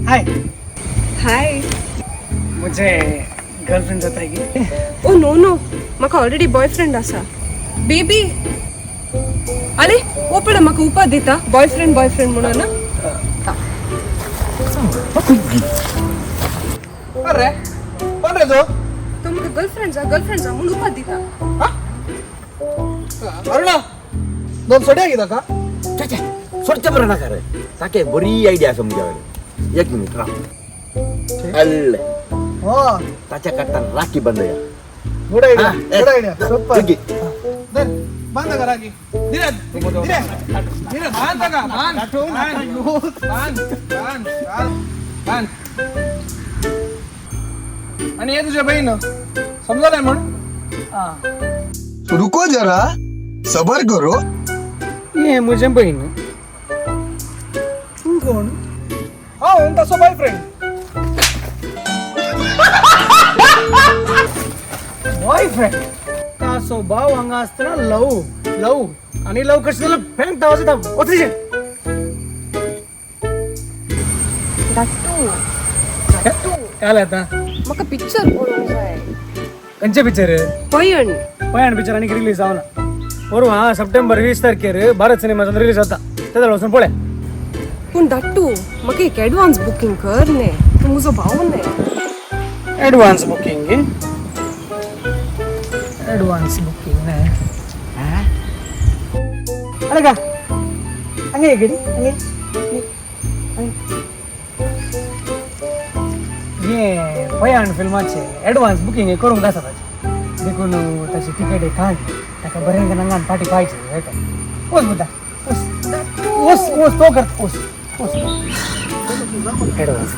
हाय हाय. मुझे गर्लफ्रेंड जाता है की ओ नो नो, म्हाका ऑलरेडी बॉयफ्रेंड आसा. बेबी अरे वो पळय म्हाका उपात दिता बॉयफ्रेंड म्हणून ना. अरे कोण रे तो तो म्हाका गर्लफ्रेंड जा म्हणून उपात दिता. अरुणा दोन सोड्या घेता का स्वच्छ बरं नका रे ताके बरी आयडिया आसा मुगे एक मिनिट राव अल्ले हो ताच्या करता राखी बंदया good idea good idea super ठीक दर बांध करा की धीरज धीरज बांध का बांध आणि हे तुझ्या बहीण समजलंय म्हणून रुको जरा सबर करो. ये मुझे बहीण तू कोण हा तसं बॉयफ्रेंड बॉयफ्रेंड का स्वभाव हांगा असतना लव आणि लव कशी तुला फॅन आवाज येता ओत्रीचे दट्टू काय आता म्हाका पिक्चर पळोवंक जाय. खंयचे पिक्चर पयण पयाण पिक्चर आणि रिलीज जावना परवा सप्टेंबर 20 तारखेर भारत सिनेमाचो रिलीज जाता तेजा वचून पळय. पूण दट्टू म्हाका एक एडवान्स बुकींग कर ने, तू म्हजो भाव ने. एडवान्स बुकिंग एडवान्स बुकिंग ने अरे का हंगे गेडी हंगे ये पयाण फिल्माचे एडवान्स बुकिंग करूंक आसा ताचे देखून ताची तिकेट काड ताका बरें नंगान पाटी पाहिजे हे काय ओस बुद्धा ओस तो कर ओस एडवान्स